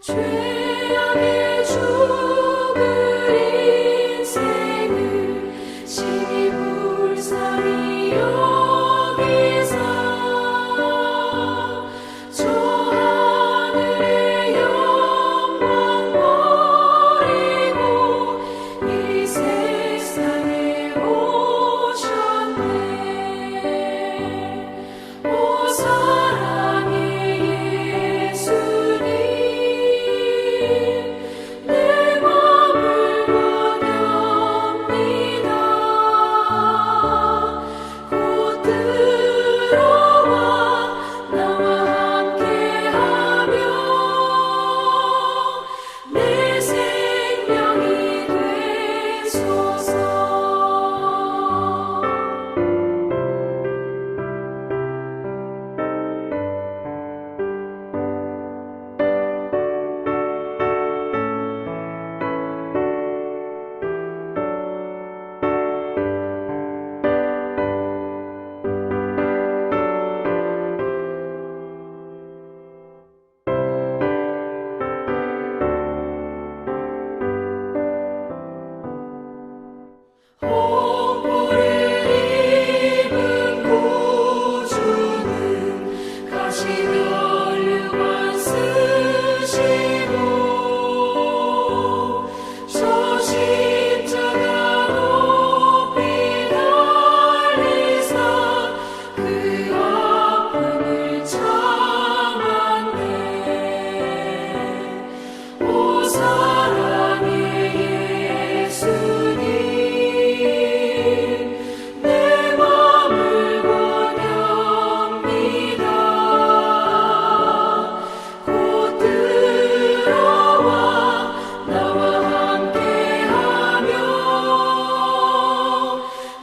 죄악에 죽을 인생을 신이 불쌍히 여기사 저 하늘의 영광 버리고 이 세상에 오셨네. 오 사랑의 예수님, 내 맘을 원합니다. 곧 들어와 나와 함께하며 내 생명이 되소서. 홍보를 입은 구주는 가시면류관 쓰시고 저 십자가 높이 달리사 그 아픔을 참았네. 오 사랑의 예수님, 내 맘을 원합니다. 곧 들어와 나와 함께하며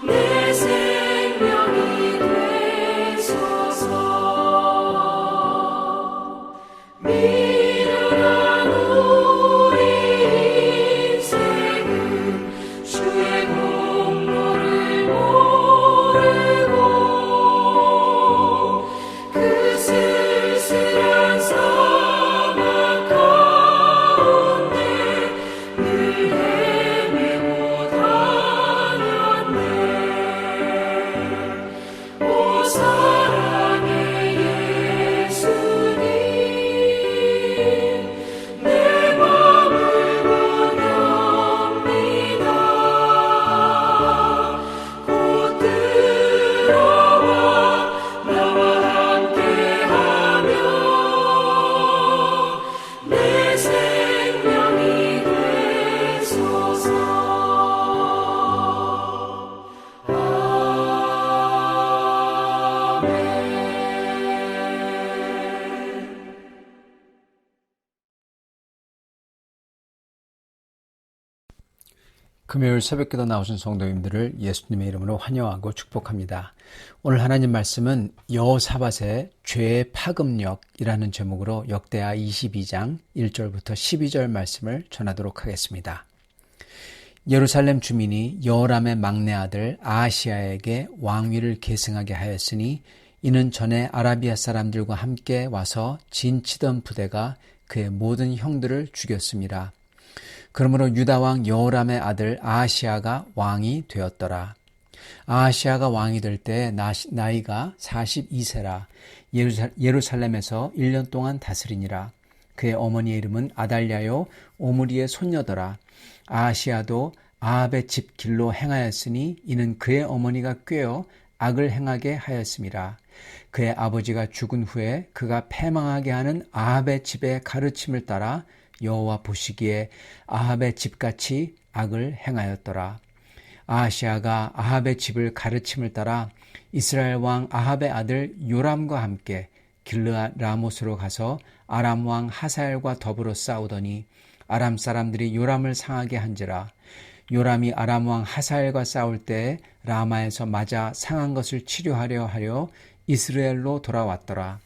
내 생명이 되소서. 미련한 우리 인생은 주의 공로를 모르고 그 쓸쓸한 사막 가운데 늘 헤매고 다녔네. 오 사랑의 예수님, 내 맘을 원합니다. 곧 들어와 나와 함께하며 내 생명이 되소서. 아멘. 금요일 새벽기도 나오신 성도님들을 예수님의 이름으로 환영하고 축복합니다. 오늘 하나님 말씀은 여호사밧의 죄의 파급력이라는 제목으로 역대하 22장 1절부터 12절 말씀을 전하도록 하겠습니다. 예루살렘 주민이 여호람의 막내 아들 아하시야에게 왕위를 계승하게 하였으니 이는 전에 아라비아 사람들과 함께 와서 진치던 부대가 그의 모든 형들을 죽였습니다. 그러므로 유다 왕 여호람의 아들 아하시야가 왕이 되었더라. 아하시야가 왕이 될 때 나이가 42세라 예루살렘에서 1년 동안 다스리니라. 그의 어머니의 이름은 아달랴요 오므리의 손녀더라. 아하시야도 아합의 집 길로 행하였으니 이는 그의 어머니가 꾀어 악을 행하게 하였음이라. 그의 아버지가 죽은 후에 그가 패망하게 하는 아합의 집의 가르침을 따라 여호와 보시기에 아합의 집같이 악을 행하였더라. 아하시야가 아합의 집을 가르침을 따라 이스라엘 왕 아합의 아들 요람과 함께 길르앗 라못으로 가서 아람 왕 하사엘과 더불어 싸우더니 아람 사람들이 요람을 상하게 한지라. 요람이 아람 왕 하사엘과 싸울 때 라마에서 맞아 상한 것을 치료하려 하려 이스라엘로 돌아왔더라.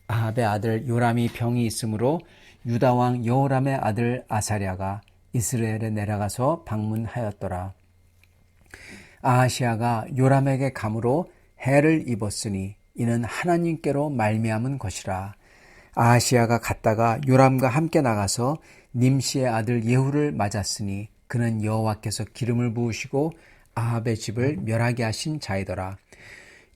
아합의 아들 요람이 병이 있으므로 유다 왕 여호람의 아들 아사랴가 이스라엘에 내려가서 방문하였더라. 아하시야가 요람에게 감으로 해를 입었으니 이는 하나님께로 말미암은 것이라. 아하시아가 갔다가 요람과 함께 나가서 님시의 아들 예후를 맞았으니 그는 여호와께서 기름을 부으시고 아합의 집을 멸하게 하신 자이더라.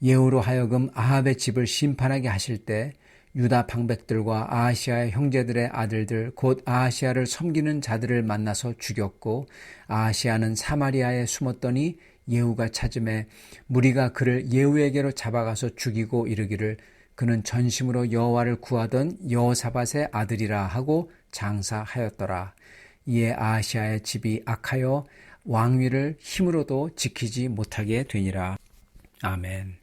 예후로 하여금 아합의 집을 심판하게 하실 때 유다 방백들과 아하시아의 형제들의 아들들 곧 아하시아를 섬기는 자들을 만나서 죽였고 아하시아는 사마리아에 숨었더니 예후가 찾음에 무리가 그를 예후에게로 잡아가서 죽이고 이르기를 그는 전심으로 여호와를 구하던 여호사밧의 아들이라 하고 장사하였더라. 이에 아하시아의 집이 악하여 왕위를 힘으로도 지키지 못하게 되니라. 아멘.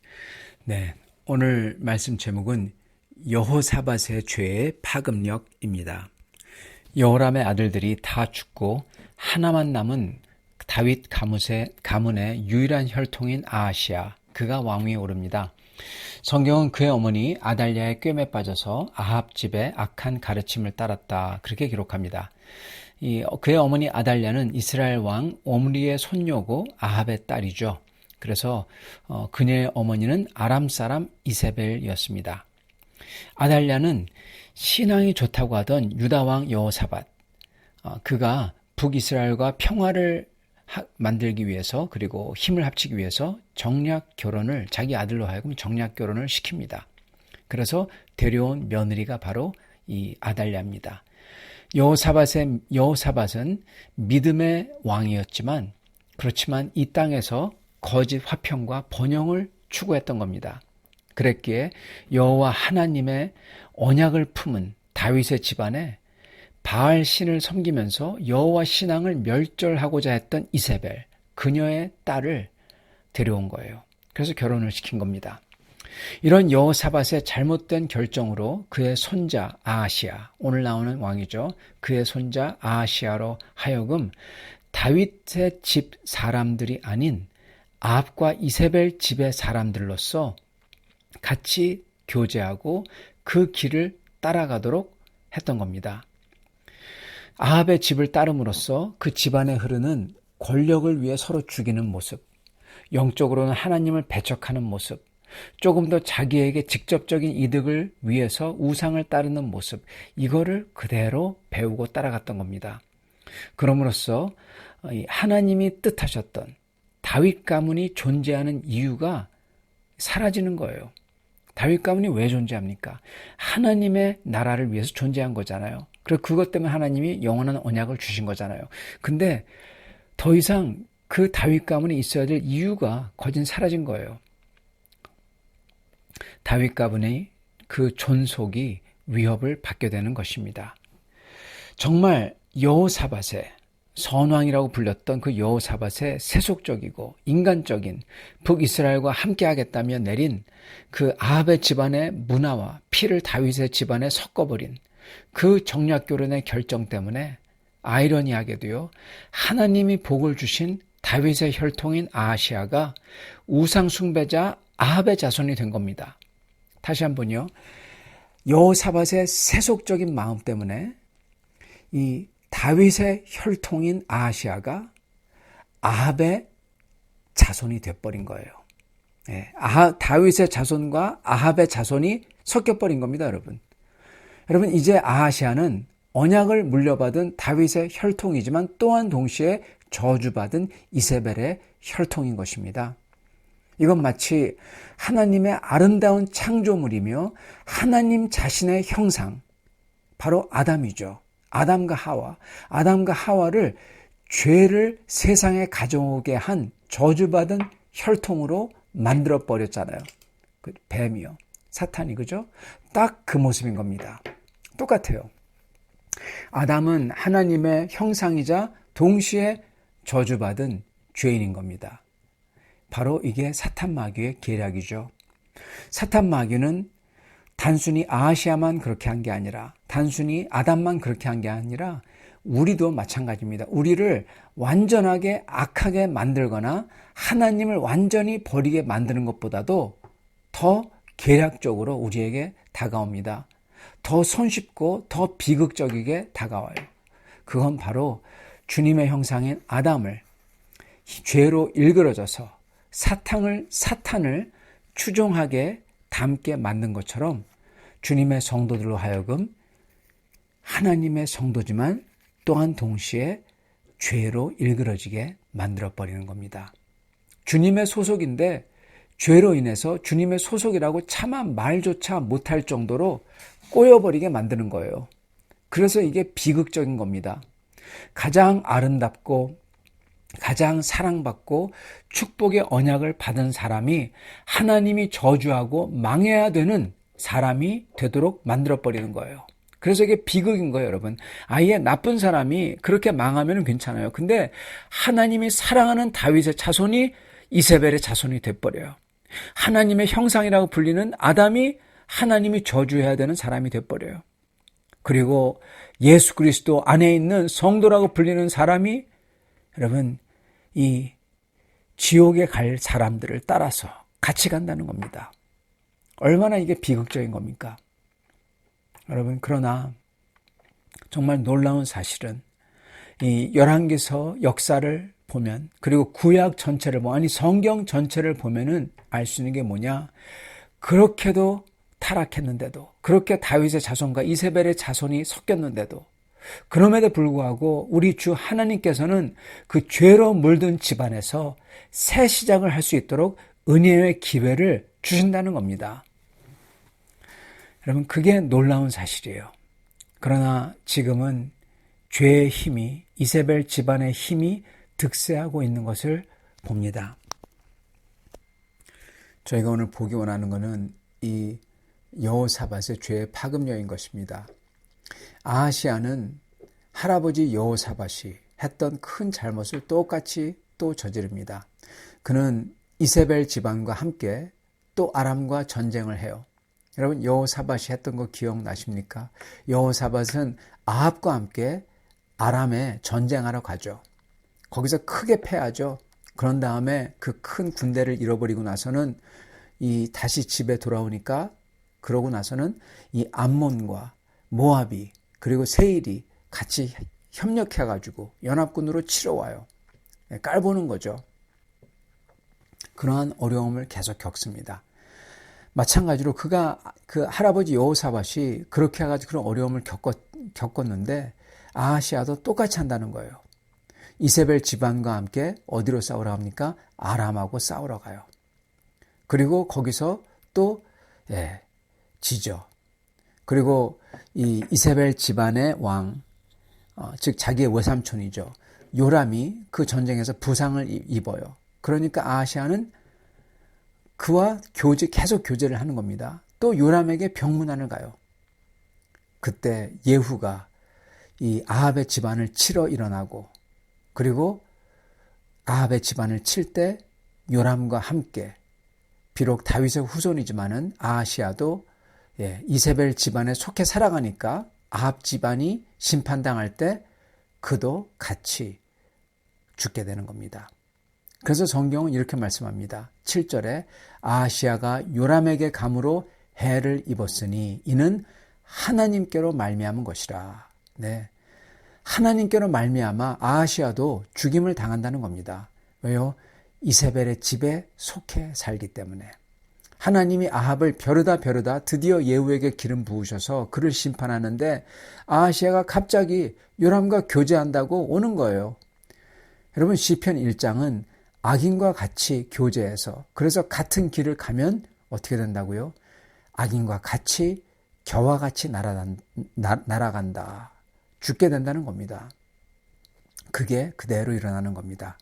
네, 오늘 말씀 제목은 여호사밧의 죄의 파급력입니다. 여호람의 아들들이 다 죽고 하나만 남은 다윗 가문의 유일한 혈통인 아하시아, 그가 왕위에 오릅니다. 성경은 그의 어머니 아달랴의 꾀에 빠져서 아합 집의 악한 가르침을 따랐다, 그렇게 기록합니다. 그의 어머니 아달랴는 이스라엘 왕 옴리의 손녀고 아합의 딸이죠. 그래서 그녀의 어머니는 아람 사람 이세벨이었습니다. 아달랴는 신앙이 좋다고 하던 유다 왕 여호사밧, 그가 북이스라엘과 평화를 만들기 위해서 그리고 힘을 합치기 위해서 정략 결혼을 자기 아들로 하여금 정략 결혼을 시킵니다. 그래서 데려온 며느리가 바로 이 아달랴입니다. 여호사밧은 믿음의 왕이었지만 그렇지만 이 땅에서 거짓 화평과 번영을 추구했던 겁니다. 그랬기에 여호와 하나님의 언약을 품은 다윗의 집안에 바알 신을 섬기면서 여호와 신앙을 멸절하고자 했던 이세벨, 그녀의 딸을 데려온 거예요. 그래서 결혼을 시킨 겁니다. 이런 여호사밧의 잘못된 결정으로 그의 손자 아하시아, 오늘 나오는 왕이죠. 그의 손자 아하시아로 하여금 다윗의 집 사람들이 아닌 아합과 이세벨 집의 사람들로서 같이 교제하고 그 길을 따라가도록 했던 겁니다. 아합의 집을 따름으로써 그 집안에 흐르는 권력을 위해 서로 죽이는 모습, 영적으로는 하나님을 배척하는 모습, 조금 더 자기에게 직접적인 이득을 위해서 우상을 따르는 모습, 이거를 그대로 배우고 따라갔던 겁니다. 그럼으로써 하나님이 뜻하셨던 다윗 가문이 존재하는 이유가 사라지는 거예요. 다윗 가문이 왜 존재합니까? 하나님의 나라를 위해서 존재한 거잖아요. 그리고 그것 때문에 하나님이 영원한 언약을 주신 거잖아요. 근데 더 이상 그 다윗 가문이 있어야 될 이유가 거진 사라진 거예요. 다윗 가문의 그 존속이 위협을 받게 되는 것입니다. 정말 여호사밧의 선왕이라고 불렸던 그 여호사밧의 세속적이고 인간적인 북이스라엘과 함께하겠다며 내린 그 아합의 집안의 문화와 피를 다윗의 집안에 섞어버린 그 정략결혼의 결정 때문에 아이러니하게도요, 하나님이 복을 주신 다윗의 혈통인 아하시아가 우상 숭배자 아합의 자손이 된 겁니다. 다시 한번요, 여호사밧의 세속적인 마음 때문에 이 다윗의 혈통인 아하시아가 아합의 자손이 돼버린 거예요. 다윗의 자손과 아합의 자손이 섞여버린 겁니다, 여러분. 여러분, 이제 아하시아는 언약을 물려받은 다윗의 혈통이지만 또한 동시에 저주받은 이세벨의 혈통인 것입니다. 이건 마치 하나님의 아름다운 창조물이며 하나님 자신의 형상, 바로 아담이죠. 아담과 하와를 죄를 세상에 가져오게 한 저주받은 혈통으로 만들어버렸잖아요. 그 뱀이요. 사탄이, 그죠? 딱 그 모습인 겁니다. 똑같아요. 아담은 하나님의 형상이자 동시에 저주받은 죄인인 겁니다. 바로 이게 사탄 마귀의 계략이죠. 사탄 마귀는 단순히 아하시아만 그렇게 한 게 아니라, 단순히 아담만 그렇게 한 게 아니라 우리도 마찬가지입니다. 우리를 완전하게 악하게 만들거나 하나님을 완전히 버리게 만드는 것보다도 더 계략적으로 우리에게 다가옵니다. 더 손쉽고 더 비극적이게 다가와요. 그건 바로 주님의 형상인 아담을 죄로 일그러져서 사탄을 추종하게 닮게 만든 것처럼 주님의 성도들로 하여금 하나님의 성도지만 또한 동시에 죄로 일그러지게 만들어버리는 겁니다. 주님의 소속인데 죄로 인해서 주님의 소속이라고 차마 말조차 못할 정도로 꼬여버리게 만드는 거예요. 그래서 이게 비극적인 겁니다. 가장 아름답고 가장 사랑받고 축복의 언약을 받은 사람이 하나님이 저주하고 망해야 되는 사람이 되도록 만들어버리는 거예요. 그래서 이게 비극인 거예요, 여러분. 아예 나쁜 사람이 그렇게 망하면 괜찮아요. 근데 하나님이 사랑하는 다윗의 자손이 이세벨의 자손이 돼버려요. 하나님의 형상이라고 불리는 아담이 하나님이 저주해야 되는 사람이 돼버려요. 그리고 예수 그리스도 안에 있는 성도라고 불리는 사람이 여러분 이 지옥에 갈 사람들을 따라서 같이 간다는 겁니다. 얼마나 이게 비극적인 겁니까? 여러분, 그러나 정말 놀라운 사실은 이 열왕기서 역사를 보면, 그리고 구약 전체를 아니 성경 전체를 보면은 알 수 있는 게 뭐냐? 그렇게도 타락했는데도, 그렇게 다윗의 자손과 이세벨의 자손이 섞였는데도, 그럼에도 불구하고 우리 주 하나님께서는 그 죄로 물든 집안에서 새 시작을 할 수 있도록 은혜의 기회를 주신다는 겁니다. 여러분, 그게 놀라운 사실이에요. 그러나 지금은 죄의 힘이, 이세벨 집안의 힘이 득세하고 있는 것을 봅니다. 저희가 오늘 보기 원하는 것은 이 여호사밧의 죄의 파급력인 것입니다. 아하시아는 할아버지 여호사밧이 했던 큰 잘못을 똑같이 또 저지릅니다. 그는 이세벨 집안과 함께 또 아람과 전쟁을 해요. 여러분, 여호사밧이 했던 거 기억나십니까? 여호사밧은 아합과 함께 아람에 전쟁하러 가죠. 거기서 크게 패하죠. 그런 다음에 그 큰 군대를 잃어버리고 나서는 다시 집에 돌아오니까, 그러고 나서는 이 암몬과 모압이 그리고 세일이 같이 협력해가지고 연합군으로 치러 와요. 깔보는 거죠. 그러한 어려움을 계속 겪습니다. 마찬가지로 그 할아버지 여호사밧이 그렇게 해가지고 그런 어려움을 겪었는데 아하시아도 똑같이 한다는 거예요. 이세벨 집안과 함께 어디로 싸우러 갑니까? 아람하고 싸우러 가요. 그리고 거기서 또 지죠. 그리고 이 이세벨 집안의 왕, 즉 자기의 외삼촌이죠. 요람이 그 전쟁에서 부상을 입어요. 그러니까 아하시아는 그와 계속 교제를 하는 겁니다. 또 요람에게 병문안을 가요. 그때 예후가 이 아합의 집안을 치러 일어나고, 그리고 아합의 집안을 칠 때 요람과 함께, 비록 다윗의 후손이지만은 아하시아도 이세벨 집안에 속해 살아가니까 아합 집안이 심판당할 때 그도 같이 죽게 되는 겁니다. 그래서 성경은 이렇게 말씀합니다. 7절에 아하시아가 요람에게 감으로 해를 입었으니 이는 하나님께로 말미암은 것이라. 네, 하나님께로 말미암아 아하시아도 죽임을 당한다는 겁니다. 왜요? 이세벨의 집에 속해 살기 때문에. 하나님이 아합을 벼르다 드디어 예후에게 기름 부으셔서 그를 심판하는데 아하시아가 갑자기 요람과 교제한다고 오는 거예요. 여러분, 시편 1장은 악인과 같이 교제해서, 그래서 같은 길을 가면 어떻게 된다고요? 악인과 같이 겨와 같이 날아간다. 죽게 된다는 겁니다. 그게 그대로 일어나는 겁니다.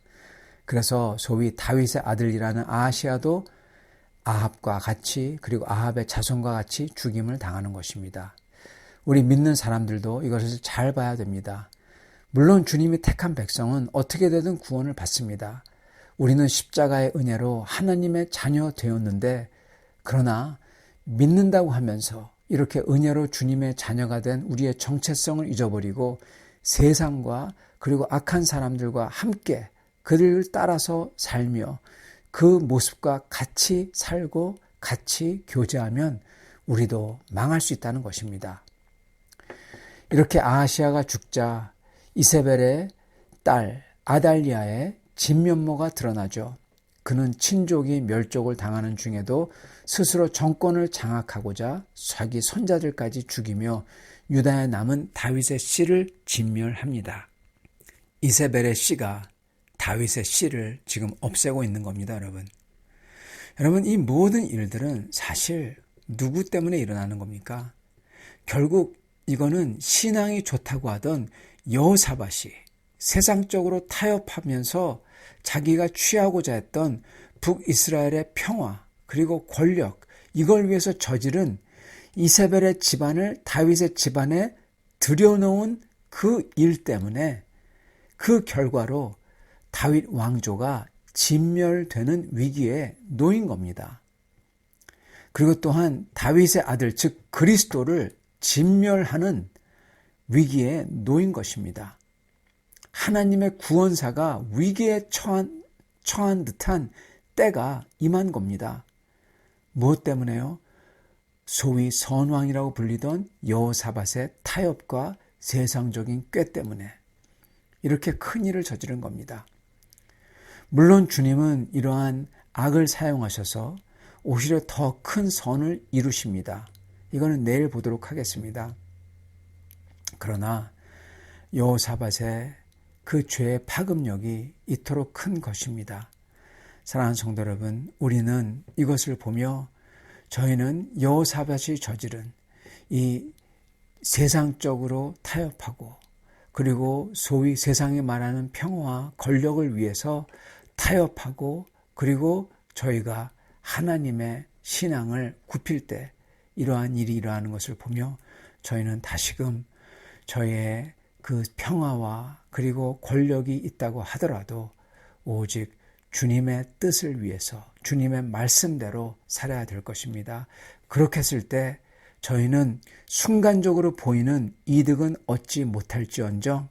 그래서 소위 다윗의 아들이라는 아하시아도 아합과 같이, 그리고 아합의 자손과 같이 죽임을 당하는 것입니다. 우리 믿는 사람들도 이것을 잘 봐야 됩니다. 물론 주님이 택한 백성은 어떻게 되든 구원을 받습니다. 우리는 십자가의 은혜로 하나님의 자녀 되었는데, 그러나 믿는다고 하면서 이렇게 은혜로 주님의 자녀가 된 우리의 정체성을 잊어버리고 세상과 그리고 악한 사람들과 함께 그들을 따라서 살며 그 모습과 같이 살고 같이 교제하면 우리도 망할 수 있다는 것입니다. 이렇게 아하시아가 죽자 이세벨의 딸 아달리아의 진면모가 드러나죠. 그는 친족이 멸족을 당하는 중에도 스스로 정권을 장악하고자 자기 손자들까지 죽이며 유다에 남은 다윗의 씨를 진멸합니다. 이세벨의 씨가 다윗의 씨를 지금 없애고 있는 겁니다, 여러분. 여러분, 이 모든 일들은 사실 누구 때문에 일어나는 겁니까? 결국 이거는 신앙이 좋다고 하던 여호사밧이 세상적으로 타협하면서 자기가 취하고자 했던 북이스라엘의 평화 그리고 권력, 이걸 위해서 저지른 이세벨의 집안을 다윗의 집안에 들여놓은 그 일 때문에 그 결과로 다윗 왕조가 진멸되는 위기에 놓인 겁니다. 그리고 또한 다윗의 아들, 즉 그리스도를 진멸하는 위기에 놓인 것입니다. 하나님의 구원사가 위기에 처한 듯한 때가 임한 겁니다. 무엇 때문에요? 소위 선왕이라고 불리던 여호사밧의 타협과 세상적인 꾀 때문에 이렇게 큰 일을 저지른 겁니다. 물론 주님은 이러한 악을 사용하셔서 오히려 더 큰 선을 이루십니다. 이거는 내일 보도록 하겠습니다. 그러나 여호사밧의 그 죄의 파급력이 이토록 큰 것입니다. 사랑하는 성도 여러분, 우리는 이것을 보며 저희는 여호사밧이 저지른 이 세상적으로 타협하고 그리고 소위 세상이 말하는 평화와 권력을 위해서 타협하고 그리고 저희가 하나님의 신앙을 굽힐 때 이러한 일이 일어나는 것을 보며 저희는 다시금 저희의 그 평화와 그리고 권력이 있다고 하더라도 오직 주님의 뜻을 위해서 주님의 말씀대로 살아야 될 것입니다. 그렇게 했을 때 저희는 순간적으로 보이는 이득은 얻지 못할지언정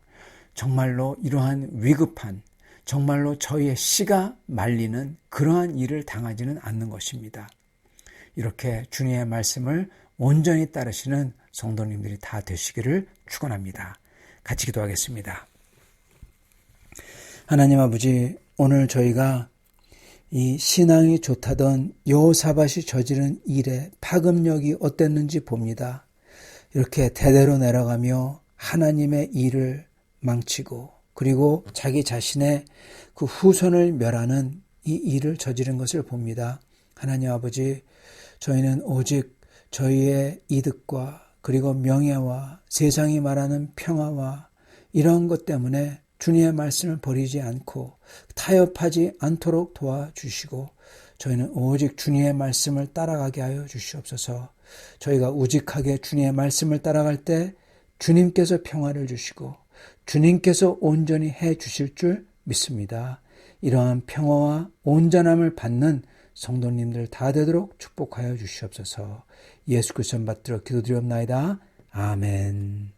정말로 이러한 위급한 정말로 저희의 씨가 말리는 그러한 일을 당하지는 않는 것입니다. 이렇게 주님의 말씀을 온전히 따르시는 성도님들이 다 되시기를 축원합니다. 같이 기도하겠습니다. 하나님 아버지, 오늘 저희가 이 신앙이 좋다던 여호사밧이 저지른 일의 파급력이 어땠는지 봅니다. 이렇게 대대로 내려가며 하나님의 일을 망치고 그리고 자기 자신의 그 후손을 멸하는 이 일을 저지른 것을 봅니다. 하나님 아버지, 저희는 오직 저희의 이득과 그리고 명예와 세상이 말하는 평화와 이런 것 때문에 주님의 말씀을 버리지 않고 타협하지 않도록 도와주시고 저희는 오직 주님의 말씀을 따라가게 하여 주시옵소서. 저희가 우직하게 주님의 말씀을 따라갈 때 주님께서 평화를 주시고 주님께서 온전히 해 주실 줄 믿습니다. 이러한 평화와 온전함을 받는 성도님들 다 되도록 축복하여 주시옵소서. 예수 그리스도 받들어 기도드리옵나이다. 아멘.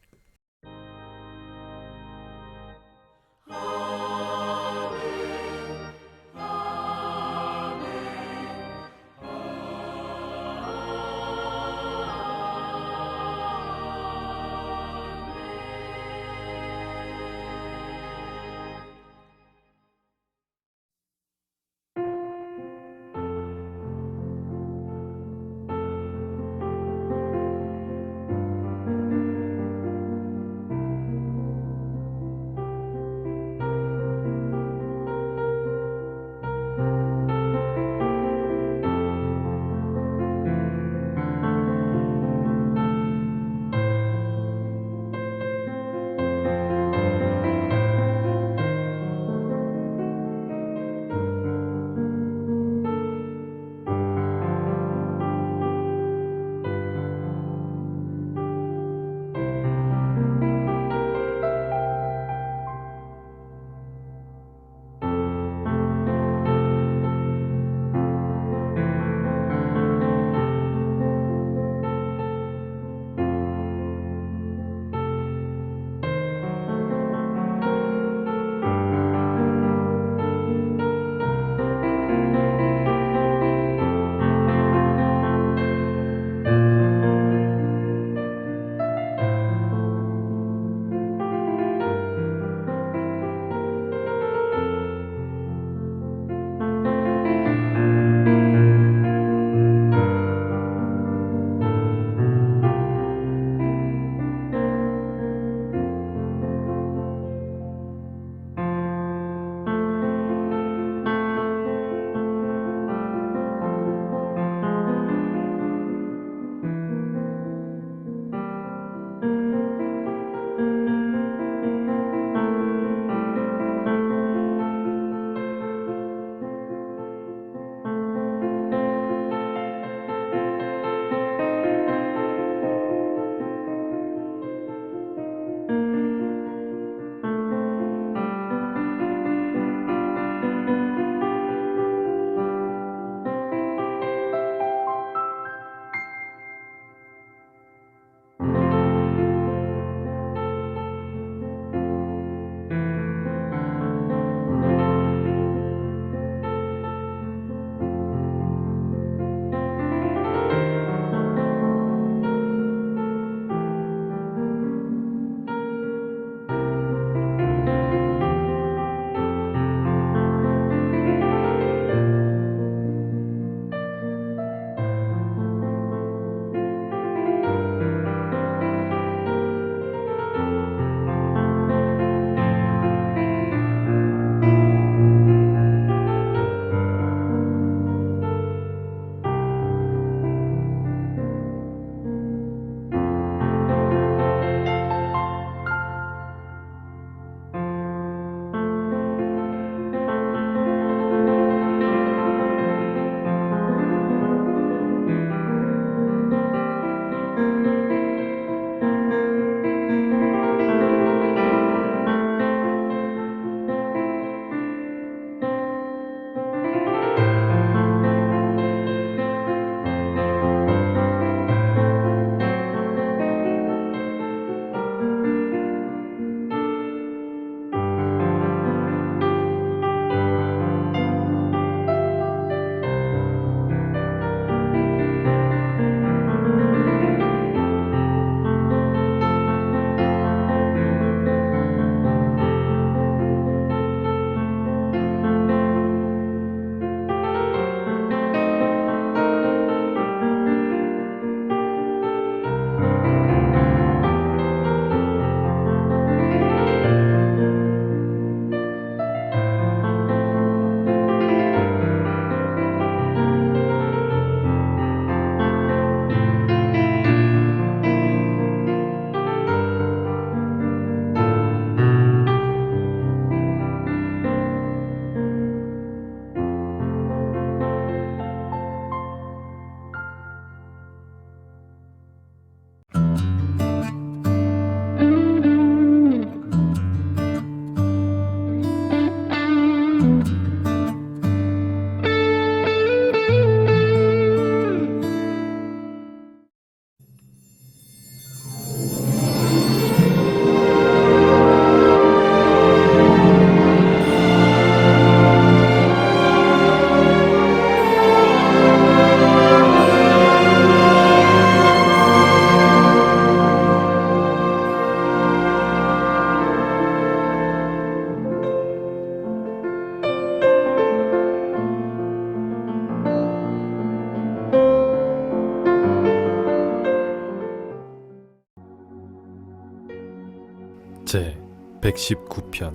제 119편.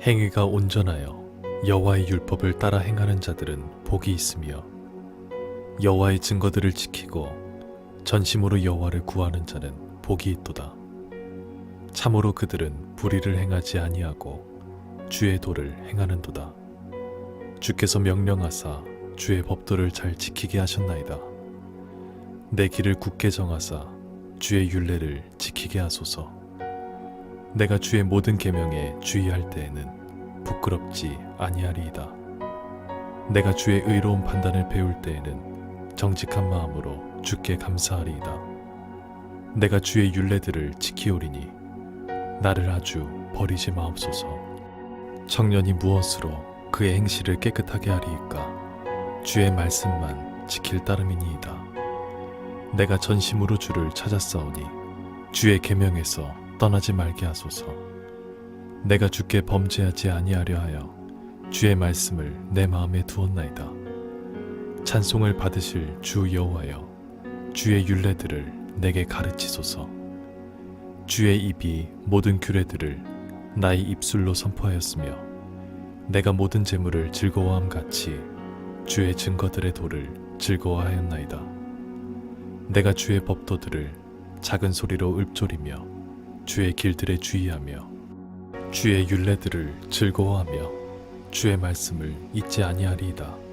행위가 온전하여 여호와의 율법을 따라 행하는 자들은 복이 있으며 여호와의 증거들을 지키고 전심으로 여호와를 구하는 자는 복이 있도다. 참으로 그들은 불의를 행하지 아니하고 주의 도를 행하는도다. 주께서 명령하사 주의 법도를 잘 지키게 하셨나이다. 내 길을 굳게 정하사 주의 율례를 지키게 하소서. 내가 주의 모든 계명에 주의할 때에는 부끄럽지 아니하리이다. 내가 주의 의로운 판단을 배울 때에는 정직한 마음으로 주께 감사하리이다. 내가 주의 율례들을 지키오리니 나를 아주 버리지 마옵소서. 청년이 무엇으로 그의 행실을 깨끗하게 하리이까? 주의 말씀만 지킬 따름이니이다. 내가 전심으로 주를 찾았사오니 주의 계명에서 떠나지 말게 하소서. 내가 주께 범죄하지 아니하려 하여 주의 말씀을 내 마음에 두었나이다. 찬송을 받으실 주 여호와여, 주의 율례들을 내게 가르치소서. 주의 입이 모든 규례들을 나의 입술로 선포하였으며 내가 모든 재물을 즐거워함 같이 주의 증거들의 도를 즐거워하였나이다. 내가 주의 법도들을 작은 소리로 읊조리며 주의 길들에 주의하며 주의 율례들을 즐거워하며 주의 말씀을 잊지 아니하리이다.